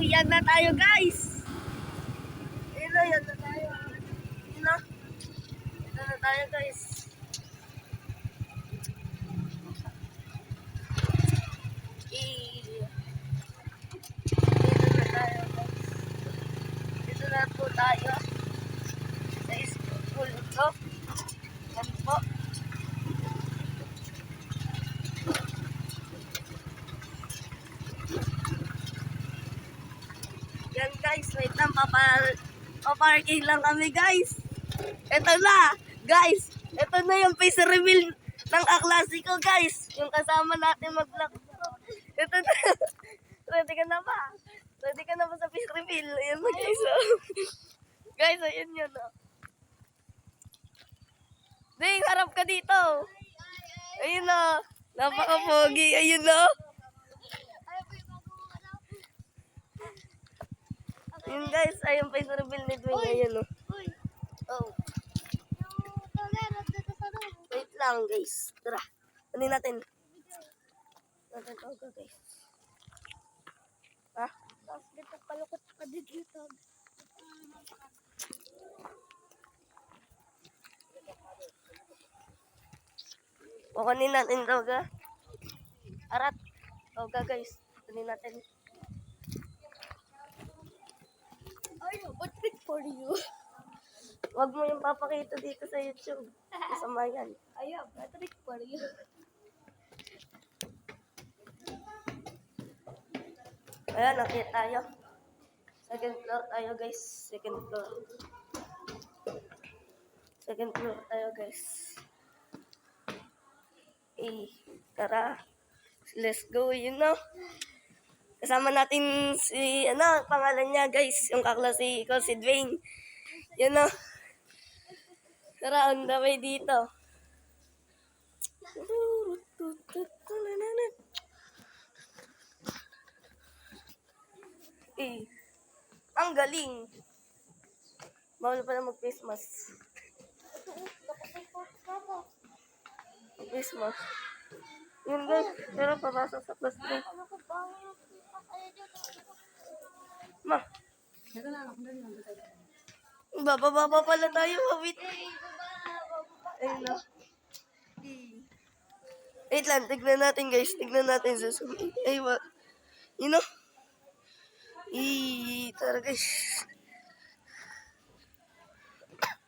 yan na tayo guys. Yan na tayo. Yan na tayo guys. Dito na po tayo sa school ko. Yan po. Yan guys, wait lang, paparking lang kami guys. Ito na, guys. Ito na yung face reveal ng kaklase ko guys. Yung kasama natin mag-vlog. Ito na. Ready ka na ba? Ready ka na ba sa face reveal? Ayan na guys. Oh. Guys, ayan yun. Oh. Ding, harap ka dito. Ayun na. Napaka-pogi. Ayun na. Yun guys, ayun pa yung reveal ni Dwayne. Ayun o. Oh. Wait lang guys. Tara. Ano natin? Natin ito guys. Ha? Tapos dito palukot pa dito. Kukunin natin ito ga. Arat. Ito ga guys. Kukunin natin. What trick for you? Wag mo yung papakita dito sa YouTube. Masama yan. Ayaw, what trick for you? Ayan, nakita tayo. Second floor tayo guys. Second floor. Second floor tayo guys. Tara. Let's go, you know. Kasama natin si, pangalan niya guys, yung kaklase ko, si Dwayne. Yun o. Tara, on the way dito. Ang galing. Bawal pala mag-face mask. Face mask. Yun guys, pero papasok sa classroom. Ma. Bababa pala tayo. Wait. Ayun na. Wait lang. Tignan natin guys. Tignan natin sa Zoom. Ay, what? You know? Tara guys.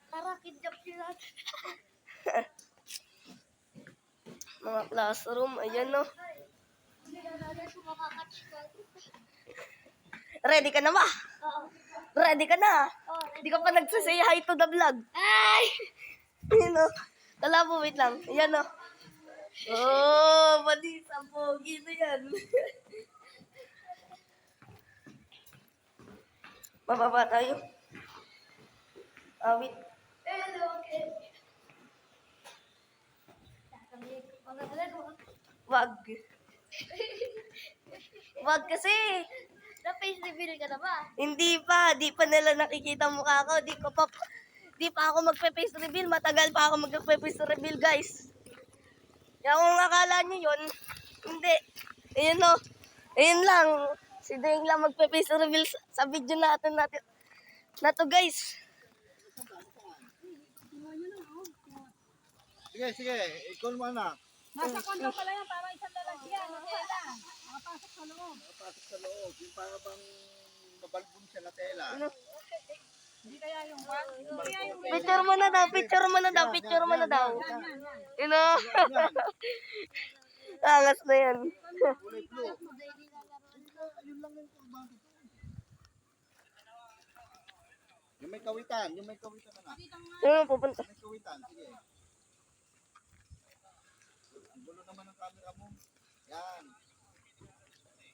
Tara, kidnap sila. Mga classroom. Ayan no. Ready ka na ba? Oo. Ready ka na? Oo. Hindi ka pa nagsasay hi to the vlog. Ay! Ayan o. Talabo, wait lang. Ayan o. Oh, mali sa pogi na yan. Bababa tayo. Wait. Hello, okay. Wag. Wag kasi. Na-face reveal ka na ba? Hindi pa. Di pa nila nakikita mukha ko. Di pa ako magpe-face reveal. Matagal pa ako magpe-face reveal, guys. Kaya kung akala nyo yun, hindi. Ayun o. Ayun lang. Si Deng lang magpe-face reveal sa video natin na to, guys. Sige. Ikon mo na. Nasa kondo pala yan, para isang lalagyan. Nakapasok sa loob. Nakapasok sa loob. Yung para bang nabalbon siya na tela. Hindi kaya yung bag? Hindi kaya yung Picture mo na daw. Picture mo na daw. You know? Angas na yan. Kulay blue. Yun lang yung bakit. Yung may kawitan na. Yung pupunta. May kawitan, sige. Ang gulo naman ng camera mo. Yan.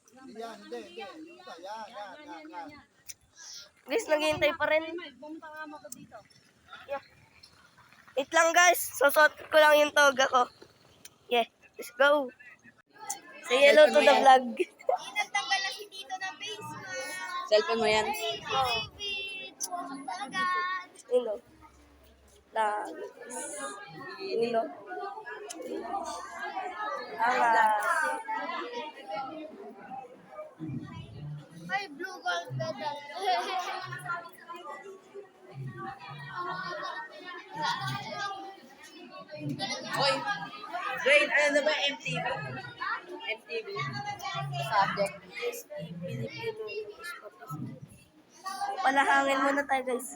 Hindi. Yung isa, yan. Guys, naghihintay pa rin. Bumunta nga mo ko dito. Yeah. Wait lang guys. Susot ko lang yung toga ko. Yeah. Let's go. Say hello to the vlog. Inagtanggal na si Tito ng face mask. Cellphone mo yan. David, pumasok na agad. Hello. Hello. Angas. Ay, blue gold medal. Oy, grade, ano na ba MTV? MTV. Subject. Filipino English Papers. Palahangin muna tayo, guys.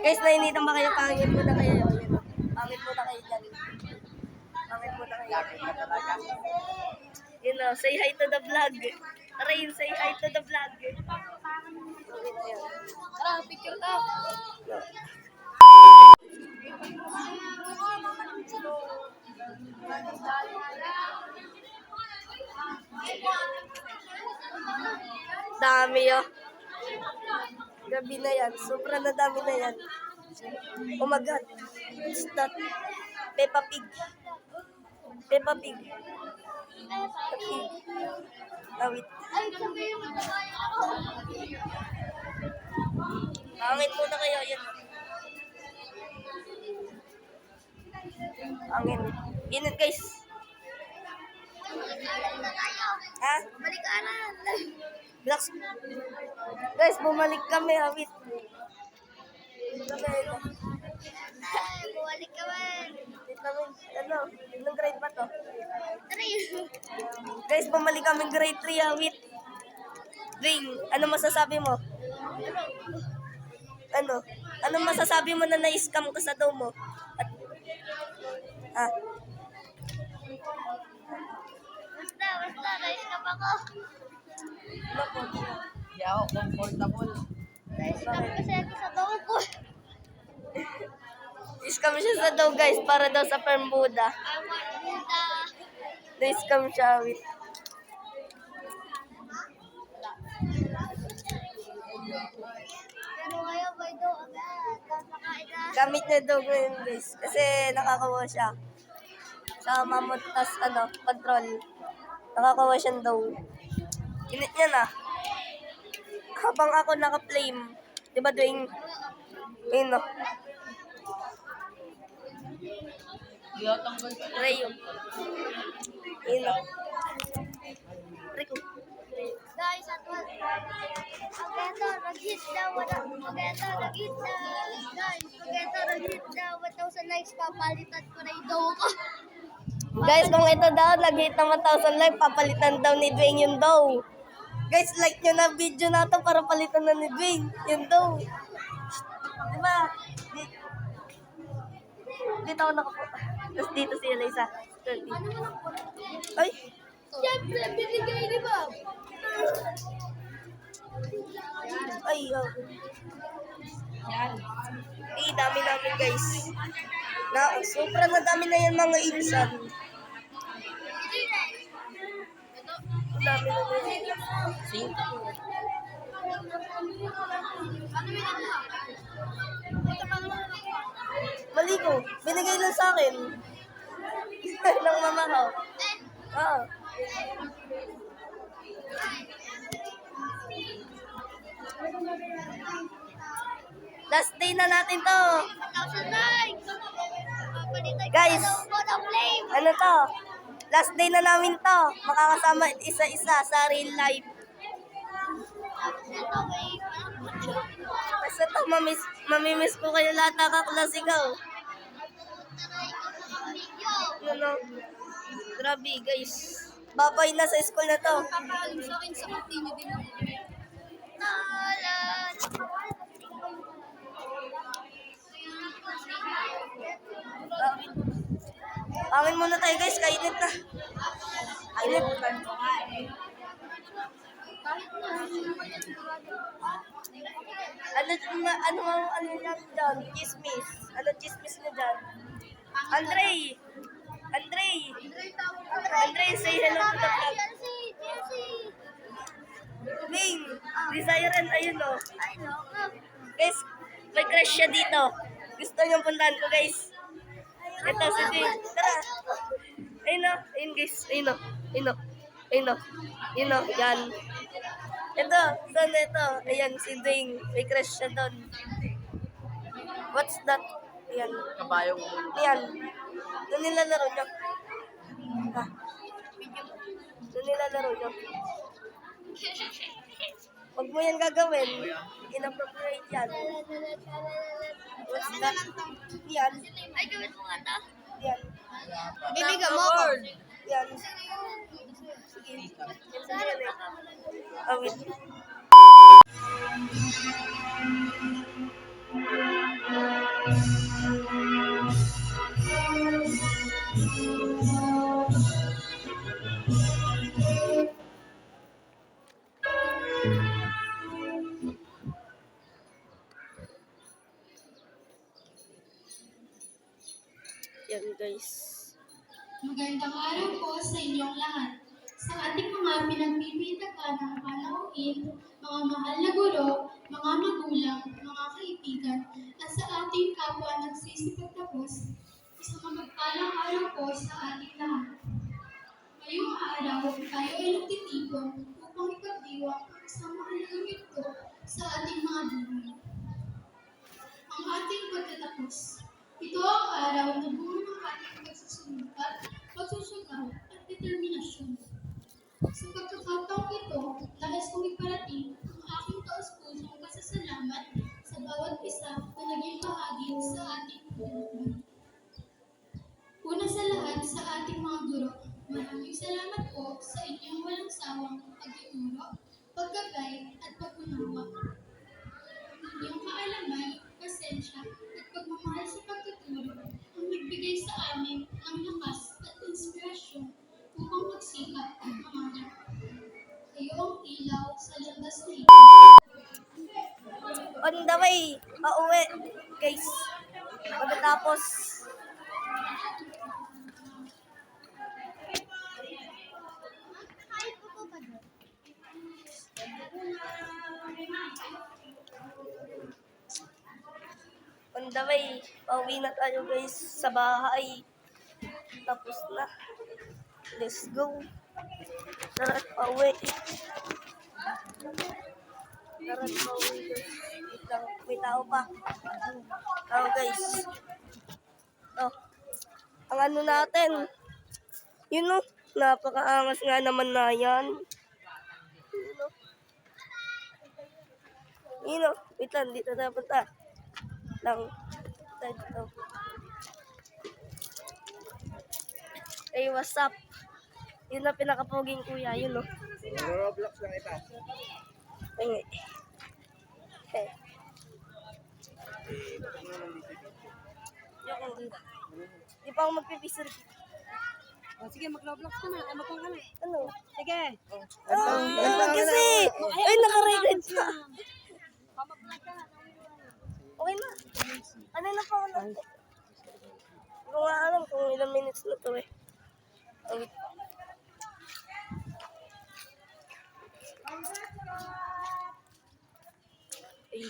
Guys, nainitan ba kayo? Pangit muna kayo. Pangit muna kayo dyan. Pangit muna kayo. Lapit ka talaga. You know, say hi to the vlog. Rain, say hi to the vlog. Tara, picture ka. Dami oh. Gabi na yan. Sobrang na dami na yan. Oh my God. What's that? Peppa Pig. Peppa Pig. Peppa Pig. Awit. Ay, sabihin mo na kaya ako. Pangit muna kayo. Yan. Pangit. Init guys. Balik-aral na tayo. Ha? Balik-aral. Relax. Guys, bumalik kami. Awit. Kami. Ay, bumalik ka man. Wait namin. Ano? Anong grade ba to? Tara. Guys, bumalik kami grade 3. Awit. Ring, ano masasabi mo? Ano? Ano masasabi mo na na-scam ka sa daw mo? At, Basta, na-scam ako. ano po? Hindi ako comfortable. Na-scam kasi ako sa dog ko. Na-scam siya sa daw guys, para daw sa Permuda. I want Buddha. Na-scam siya, Awit. Pero ngayon, may dog agad. Kapakain na. Gamit niya daw ngayon guys, kasi nakakawa siya. Sa mamot, tas ano, control. Nakakawa siya daw. Init niya na. Habang ako naka-flame. Diba doing, yun no, Hindi ako tanggal ka. Rayo. Yun no. Rico. Guys, at what? Maganda, nag-hit na. Maganda, nag-hit na. Guys, maganda, nag-hit na. 1,000 likes, papalitan ko na yung dog ko. Guys, kung ito daw, nag-hit ng 1,000 like, papalitan daw ni Dwayne yung daw. Guys, like nyo na video na to para palitan na ni Dwayne yung daw. Diba? Dito ako nakapo. Tapos dito si Eliza. Ay! Siyempre, binigay ni Bob. Ay, oh. Yan. Eh, dami namin guys. Sobrang na dami na yan mga insan. Dami na yan. See? Mali ko. Binigay lang sa akin. ng mama ko. Oo. Last day na natin to. 1,000 likes. Papalitan ko Guys. na daw ko ng flame. Ano to? Last day na namin to. Makakasama isa-isa sa real life. Ito, may Basta to, mamimiss ko kayo lahat ng kaklase ko. video. Ano? Grabe guys. Babay na sa school na to. Papaalim sa akin sa continue din ako. Nalan. Pangin muna tayo guys, kainit na. Kainit. Ano yan dyan? Chismis. Ano chismis nyo dyan? Andre, say hello to the vlog. Ming, si Siren, ayun o. Guys, may crush siya dito. Gusto niyong puntahan ko guys. Ito si Ding. Tara. Ayun o. Ayun guys. Ayun o. Ayun o. Ayun o. Ayun o. Yan. Ito. Saan ito? Ayan si Ding. May crush siya doon. What's that? Ayan. Kabayo ko. Ayan. Doon nilalaro niyo. Ha? Doon nilalaro niyo. Huwag mo yan gagawin. Inappropriate yan. What's that? Yan. Ay, gawin mo nga to. Yan. Bibigyan mo ako. Yan. Sige. Yan eh. Oh, wait. Yan guys. Magandang araw po sa inyong lahat. Sa ating mga pinagbibitagan ng panauhin, mga mahal na guro, mga magulang, mga kaibigan, at sa ating kapwa nagsisipagtapos, isang mapagpalang araw po sa ating lahat. Ngayong araw, tayo ay nagtitipon upang ipagdiwang ang isang mahalagang yugto sa ating mga buhay. Ang ating pagtatapos. Ito ang araw na bunga ng ating pagsusumikap, pagsusugaw, at determinasyon. Sa pagkakataong ito, nais kong iparating ang aking taus-pusong pasasalamat sa bawat isa na naging bahagi sa ating pinagmay. Una sa lahat sa ating mga guro, maraming salamat po sa inyong walang sawang pag-iuro, paggabay, at pag-unawa. Inyong kaalaman, pasensya, at pagmamahal sa pagtuturo ang nagbigay sa amin ng lakas at inspirasyon upang magsikap at mangarap. Kayo ang ilaw sa landas na ito. On the way, pauwi, guys. Pagkatapos, Kahit po ba doon? on the way, pauwi na tayo guys sa bahay. Tapos na. Let's go. Tara, pauwi. Tara, pauwi guys. Wait lang, may tao pa. Oh guys. Oh. Ang ano natin. Yun o. Napakaangas nga naman na yan. Yun o. Yun o. Wait lang, dito na punta. Lang. Dito. Hey, what's up? Yun na pinakapoging kuya, yun o. Roblox lang ito. Ay, eh. Yung dito. Di pa ako magpipisir. O, sige, mag-Roblox ka na. Ano pang ano? Ano? Sige. Kasi! Ay, naka-record pa. Okay na. Ano na pa ako na? Hindi ko nga alam kung ilang minutes na to eh. Oh, wait. Ay.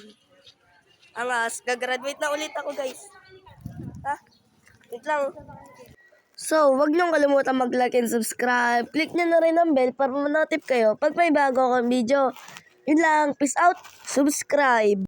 Angas, gagraduate na ulit ako guys. Ha? Wait lang. So, wag niyong kalimutan mag-like and subscribe. Click niyo na rin ang bell para ma-notif kayo pag may bago akong video. Yun lang. Peace out. Subscribe.